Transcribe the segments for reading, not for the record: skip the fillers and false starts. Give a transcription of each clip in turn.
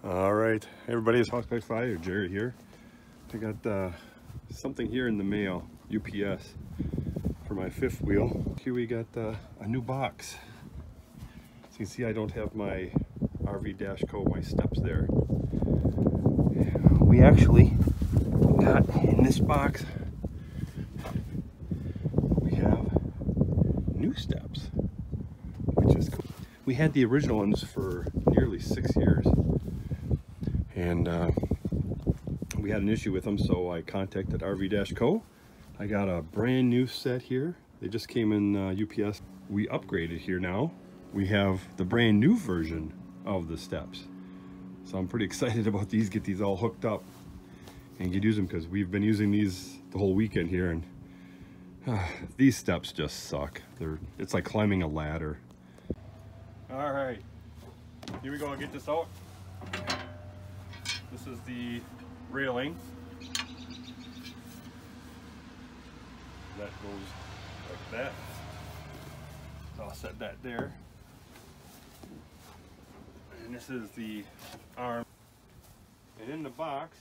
All right, everybody, it's Hawk 5 Jared here. I got something here in the mail, UPS, for my fifth wheel. Here we got a new box. As you can see, I don't have my RV-Co, my steps there. We actually got in this box, we have new steps, which is cool. We had the original ones for nearly 6 years. And we had an issue with them, so I contacted RV-Co. I got a brand new set here. They just came in UPS. We upgraded here now. We have the brand new version of the steps. So I'm pretty excited about these, get these all hooked up and get use them, because we've been using these the whole weekend here, and these steps just suck. It's like climbing a ladder. All right, here we go. I'll get this out. This is the railing that goes like that. So I'll set that there. And this is the arm. And in the box,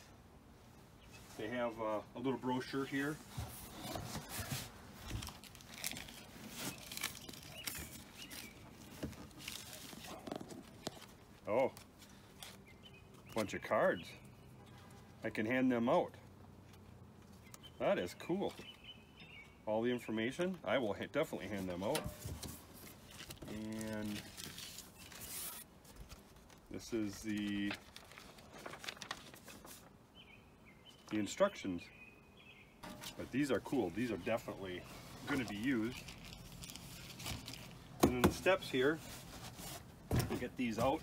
they have a little brochure here. Oh. Bunch of cards. I can hand them out. That is cool. All the information, I will definitely hand them out. And this is the instructions. But these are cool. These are definitely going to be used. And then the steps here, we'll get these out.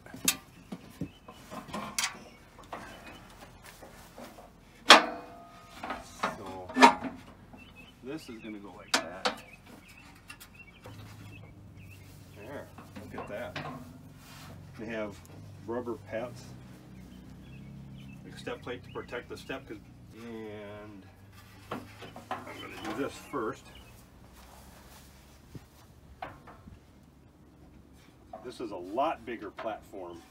This is going to go like that. There, look at that. They have rubber pads, like step plate to protect the step. And I'm going to do this first. This is a lot bigger platform.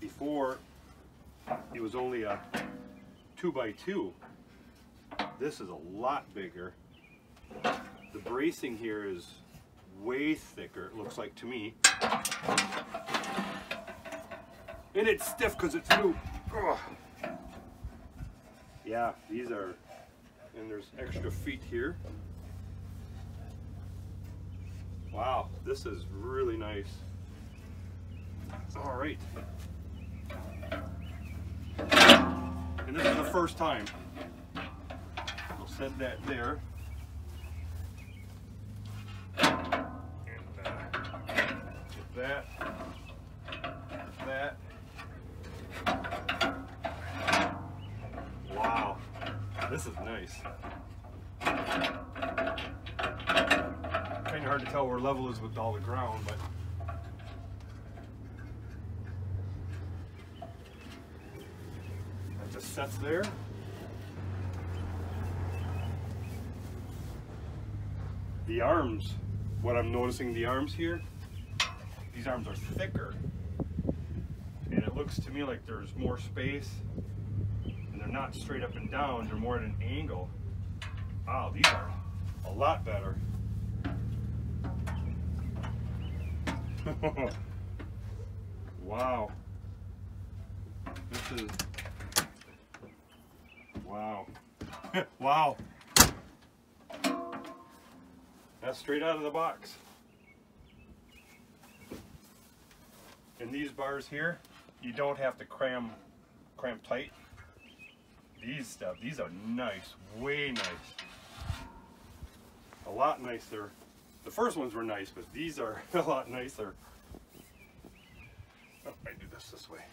Before, it was only a 2x2. This is a lot bigger. The bracing here is way thicker, it looks like to me. And it's stiff because it's new. Ugh. Yeah, these are, and there's extra feet here. Wow, this is really nice. All right. And this is the first time. Set that there, and get that. Wow, this is nice. Kind of hard to tell where level is with all the ground, but that just sets there. The arms, what I'm noticing, the arms here, these arms are thicker. And it looks to me like there's more space. And they're not straight up and down, they're more at an angle. Wow, these are a lot better. Wow. This is, wow. Wow. That's straight out of the box. And these bars here, you don't have to cramp tight. These are nice, way nice. A lot nicer. The first ones were nice, but these are a lot nicer. Oh, I do this way.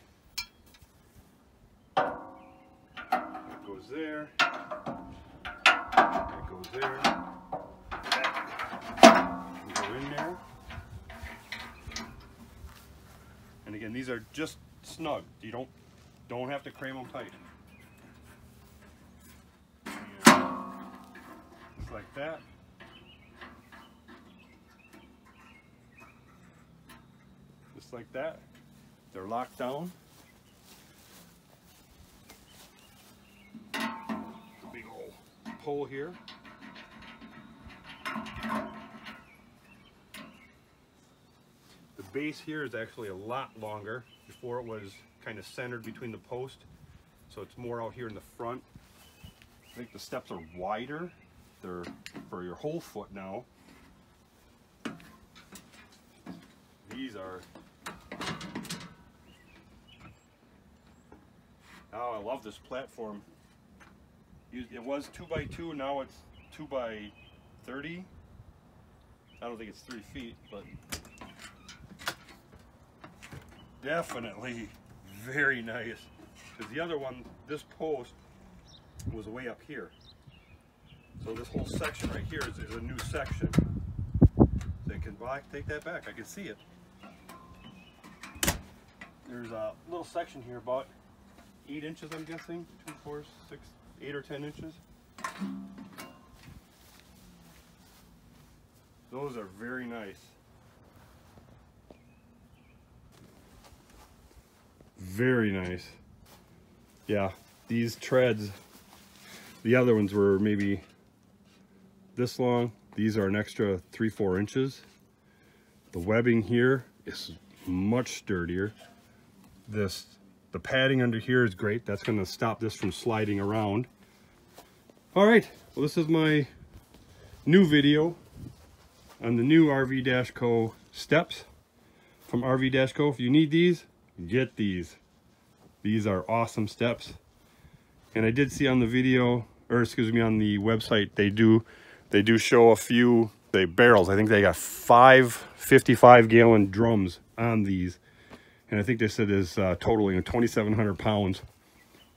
That goes there. That goes there. In there. And again, these are just snug. You don't have to cram them tight. Just like that. Just like that. They're locked down. hole here. The base here is actually a lot longer. Before it was kind of centered between the post, so it's more out here in the front. I think the steps are wider. They're for your whole foot now. These are... Oh, I love this platform. It was 2x2, now it's 2x30. I don't think it's 3 feet, but definitely very nice. Because the other one, this post was way up here. So this whole section right here is a new section. So you can take that back. I can see it. There's a little section here about 8 inches, I'm guessing. 2, 4, 6, 8 or 10 inches. Those are very nice. Very nice. Yeah, these treads, the other ones were maybe this long. These are an extra 3-4 inches. The webbing here is much sturdier. The padding under here is great. That's going to stop this from sliding around. All right, well, this is my new video on the new RV-Co steps from RV-Co. If you need these, get these. These are awesome steps. And I did see on the video, or excuse me, on the website, they do show a few barrels. I think they got 5 55-gallon drums on these. And I think they said is totaling 2,700 pounds.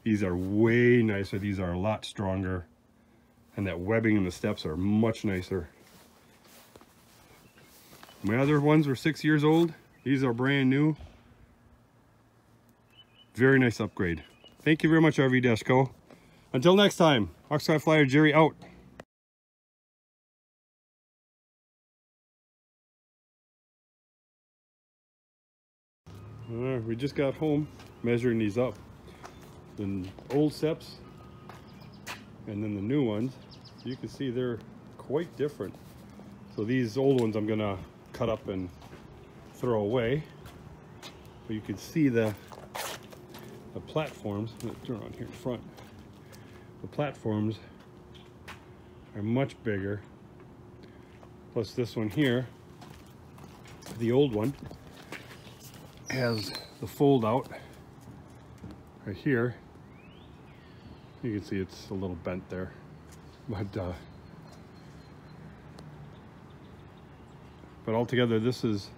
These are way nicer. These are a lot stronger. And that webbing in the steps are much nicer. My other ones were 6 years old. These are brand new. Very nice upgrade. Thank you very much, RV-Co. Until next time, Oxsky Flyer Jerry out. We just got home measuring these up. The old steps and then the new ones. You can see they're quite different. So these old ones I'm gonna cut up and throw away. But you can see the platforms. Let's turn on here in front. The platforms are much bigger. Plus this one here, the old one, has the fold out right here. You can see it's a little bent there, but altogether this is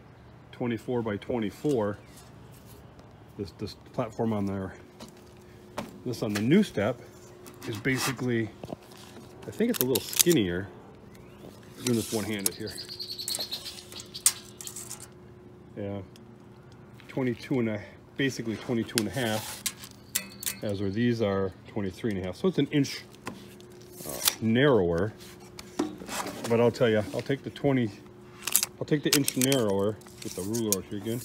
24 by 24. This platform on there, this on the new step is basically, I think it's a little skinnier. I'm doing this one-handed here. Yeah, 22 and basically 22 and a half, as where these are 23 and a half. So it's an inch narrower. But I'll tell you, I'll take the inch narrower with the ruler out here again.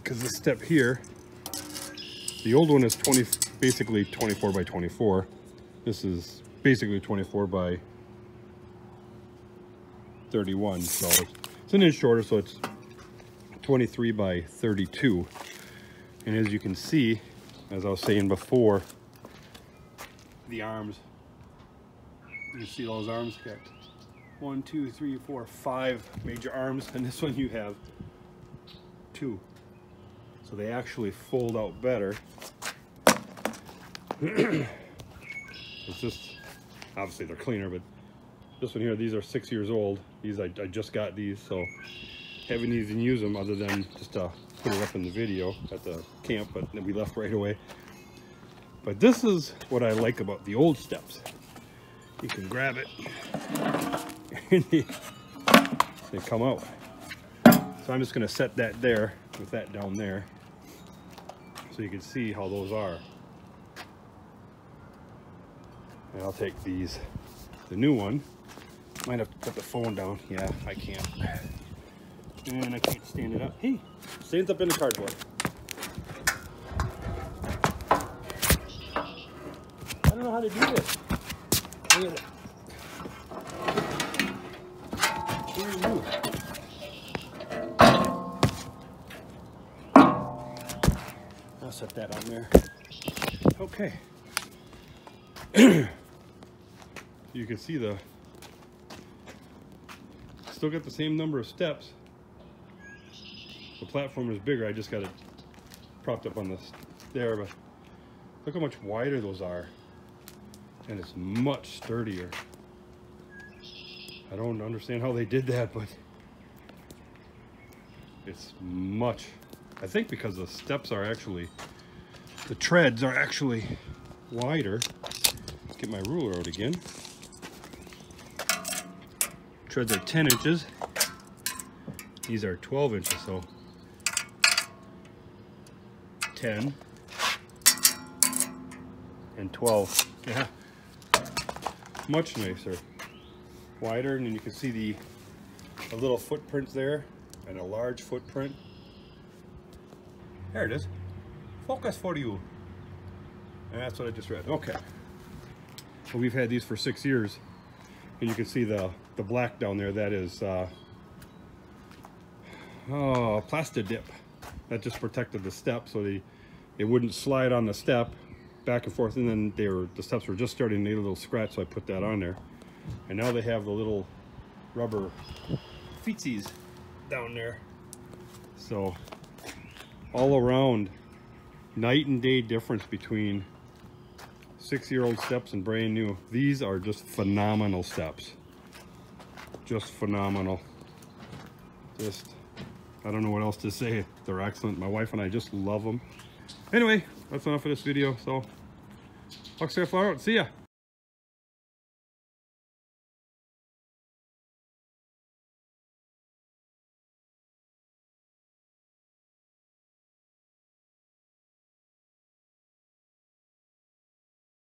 Because this step here, the old one is basically 24 by 24. This is basically 24 by 31. So it's an inch shorter, so it's 23 by 32. And as you can see, as I was saying before, the arms, you see those arms got 1, 2, 3, 4, 5 major arms, and this one you have 2. So they actually fold out better. It's just, obviously they're cleaner, but this one here, these are 6 years old. These, I just got these, so haven't even used them other than just to put it up in the video at the camp, but then we left right away. But this is what I like about the old steps. You can grab it and they come out. So I'm just going to set that there with that down there so you can see how those are. And I'll take these, the new one. Might have to put the phone down. Yeah, I can't. And I can't stand it up. Hey, stands up in the cardboard. I don't know how to do this. Look at it. Where are you? I'll set that on there. Okay. You can see still got the same number of steps. The platform is bigger. I just got it propped up on this there, but look how much wider those are. And it's much sturdier. I don't understand how they did that, but it's much. I think because the steps are actually, the treads are actually wider. Let's get my ruler out again. Treads are 10 inches. These are 12 inches, so 10 and 12. Yeah, much nicer, wider, and then you can see a little footprint there and a large footprint. There it is. Focus for you. And that's what I just read. Okay. Well, we've had these for 6 years, and you can see the black down there. That is plastic dip. That just protected the step so it wouldn't slide on the step back and forth, and then the steps were just starting to need a little scratch, so I put that on there. And now they have the little rubber feetsies down there. So all around, night and day difference between 6-year-old steps and brand new. These are just phenomenal steps. Just phenomenal. Just, I don't know what else to say. They're excellent. My wife and I just love them. Anyway, that's enough of this video. So, Huck's Flower out. See ya.